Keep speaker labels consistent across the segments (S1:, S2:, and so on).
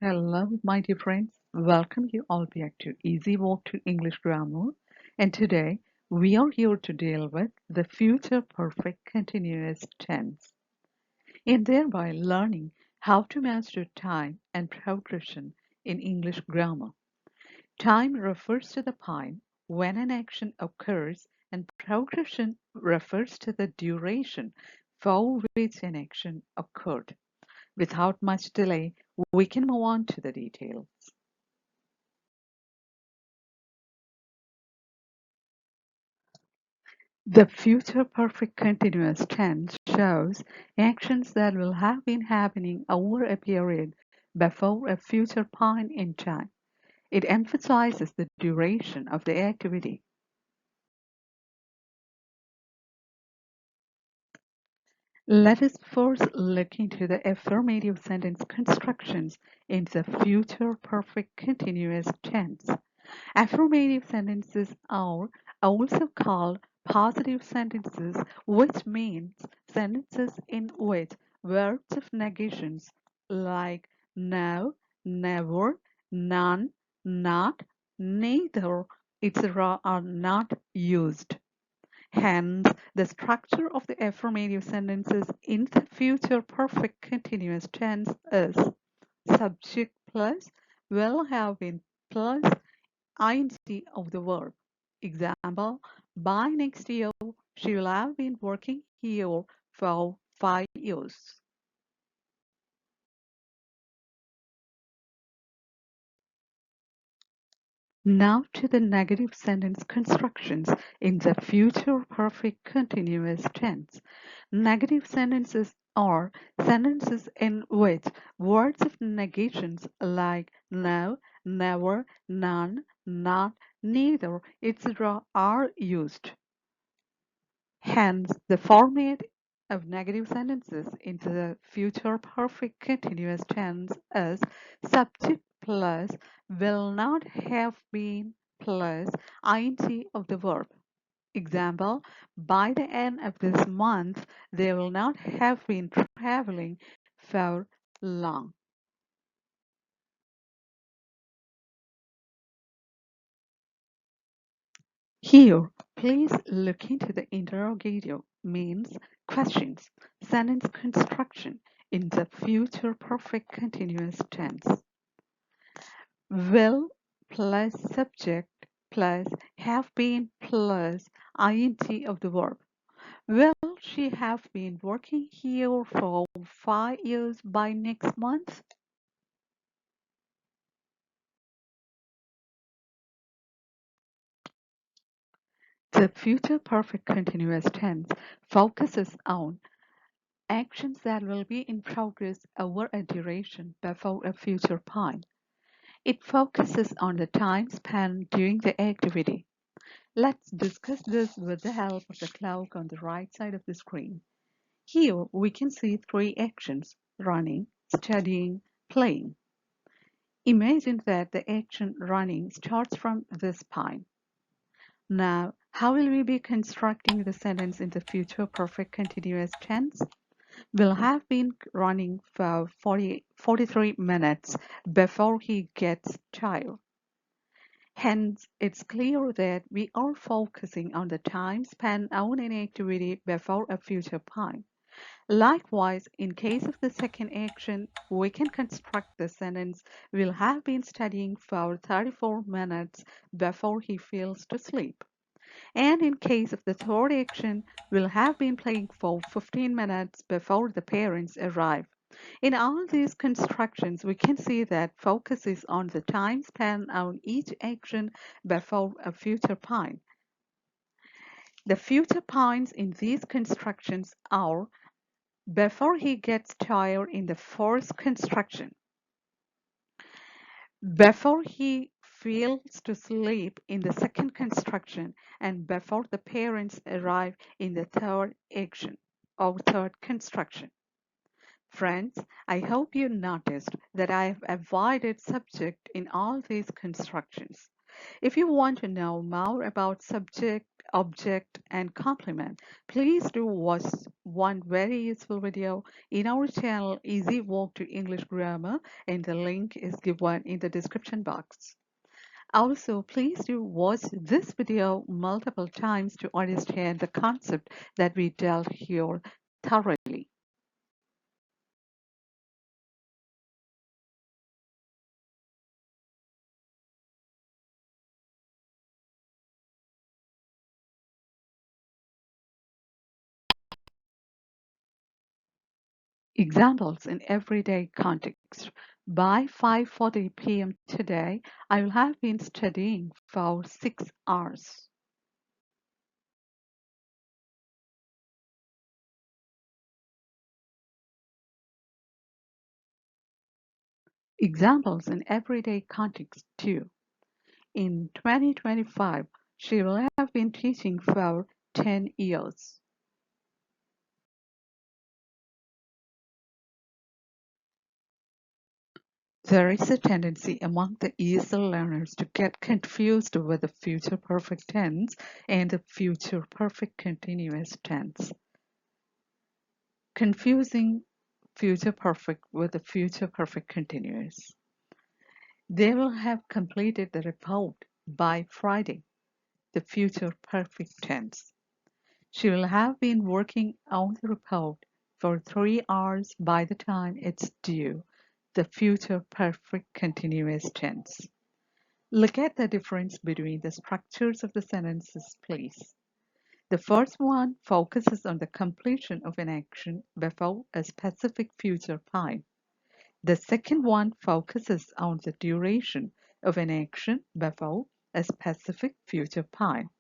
S1: Hello, my dear friends. Welcome you all back to Easy Walk to English Grammar. And today we are here to deal with the future perfect continuous tense and thereby learning how to master time and progression in English grammar. Time refers to the time when an action occurs, and progression refers to the duration for which an action occurred. Without much delay, we can move on to the details. The future perfect continuous tense shows actions that will have been happening over a period before a future point in time. It emphasizes the duration of the activity. Let us first look into the affirmative sentence constructions in the future perfect continuous tense. Affirmative sentences are also called positive sentences, which means sentences in which verbs of negations like no, never, none, not, neither, etc. are not used. Hence, the structure of the affirmative sentences in the future perfect continuous tense is subject plus will have been plus ing of the verb. Example, by next year, she will have been working here for 5 years. Now to the negative sentence constructions in the future perfect continuous tense. Negative sentences are sentences in which words of negations like no, never, none, not, neither, etc. are used. Hence, the format of negative sentences in the future perfect continuous tense is subject plus will not have been plus ing of the verb. Example, by the end of this month, they will not have been traveling for long. Here, please look into the interrogative means questions, sentence construction in the future perfect continuous tense. Will plus subject plus have been plus ing of the verb. Will she have been working here for 5 years by next month? The future perfect continuous tense focuses on actions that will be in progress over a duration before a future point. It focuses on the time span during the activity. Let's discuss this with the help of the clock on the right side of the screen. Here we can see three actions: running, studying, playing. Imagine that the action running starts from this point. Now, how will we be constructing the sentence in the future perfect continuous tense? Will have been running for 43 minutes before he gets tired. Hence, it's clear that we are focusing on the time spent on an activity before a future point. Likewise, in case of the second action, we can construct the sentence will have been studying for 34 minutes before he falls to sleep. And in case of the third action, will have been playing for 15 minutes before the parents arrive. In all these constructions, we can see that focus is on the time span on each action before a future point. The future points in these constructions are before he gets tired in the first construction, before he falls to sleep in the second construction, and before the parents arrive in the third action or third construction. Friends, I hope you noticed that I have avoided subject in all these constructions. If you want to know more about subject, object, and complement, please do watch one very useful video in our channel Easy Walk to English Grammar, and the link is given in the description box. Also, please do watch this video multiple times to understand the concept that we dealt here thoroughly. Examples in everyday context. By 5:40 p.m. today, I will have been studying for 6 hours. Examples in everyday context too. In 2025, she will have been teaching for 10 years. There is a tendency among the ESL learners to get confused with the future perfect tense and the future perfect continuous tense. Confusing future perfect with the future perfect continuous. They will have completed the report by Friday, the future perfect tense. She will have been working on the report for 3 hours by the time it's due, the future perfect continuous tense. Look at the difference between the structures of the sentences, please. The first one focuses on the completion of an action before a specific future time. The second one focuses on the duration of an action before a specific future time.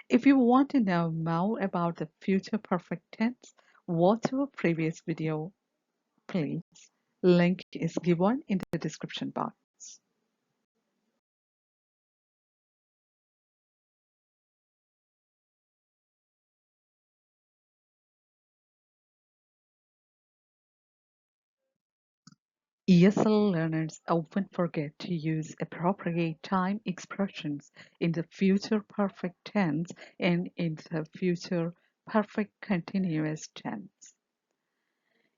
S1: If you want to know more about the future perfect tense, watch our previous video, please. Link is given in the description box. ESL learners often forget to use appropriate time expressions in the future perfect tense and in the future perfect continuous tense.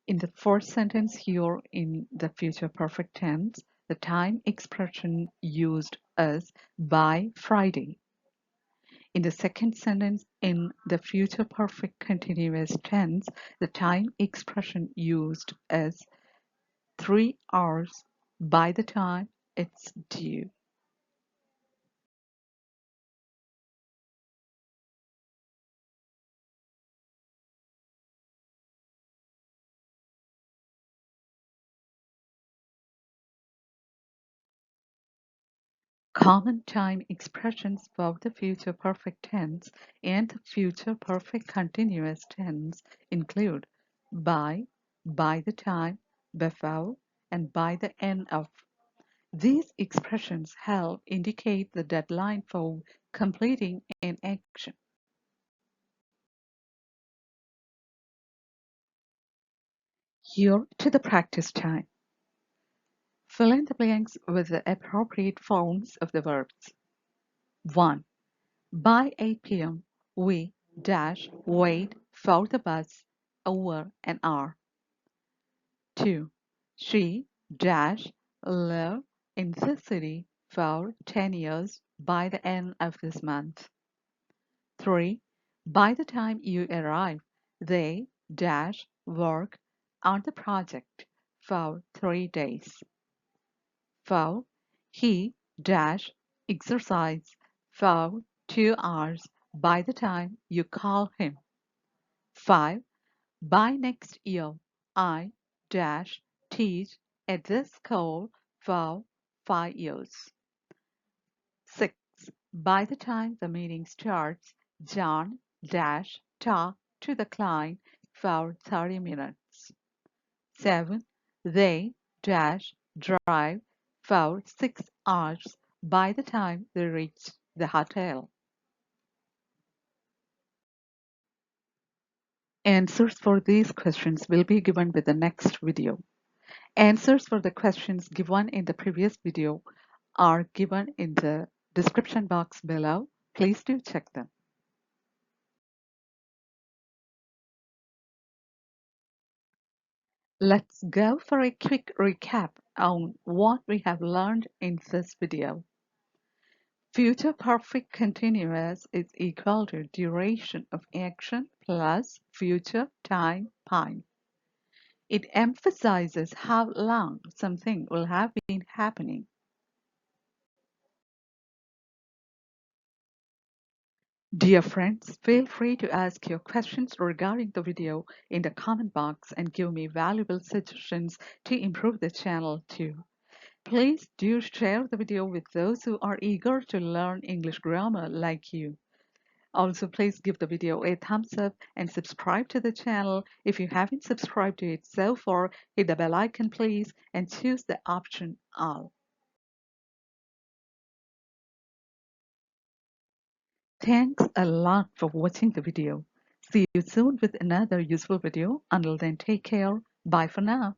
S1: In the first sentence here in the future perfect tense, the time expression used is by Friday. In the second sentence in the future perfect continuous tense, the time expression used is 3 hours by the time it's due. Common time expressions for the future perfect tense and the future perfect continuous tense include by the time, before, and by the end of. These expressions help indicate the deadline for completing an action. Here to the practice time. Fill in the blanks with the appropriate forms of the verbs. 1. By 8 p.m., we wait for the bus over an hour. 2. She live in the city for 10 years by the end of this month. 3. By the time you arrive, they work on the project for 3 days. 4. He exercise for 2 hours by the time you call him. 5. By next year, I teach at this school for 5 years. 6. By the time the meeting starts, John talk to the client for 30 minutes. 7. They drive for 6 hours by the time they reach the hotel. Answers for these questions will be given with the next video. Answers for the questions given in the previous video are given in the description box below. Please do check them. Let's go for a quick recap on what we have learned in this video. Future perfect continuous is equal to duration of action plus future time pi. It emphasizes how long something will have been happening. Dear friends, feel free to ask your questions regarding the video in the comment box and give me valuable suggestions to improve the channel too. Please do share the video with those who are eager to learn English grammar like you. Also, please give the video a thumbs up and subscribe to the channel. If you haven't subscribed to it so far, hit the bell icon please and choose the option All. Thanks a lot for watching the video. See you soon with another useful video. Until then, take care. Bye for now.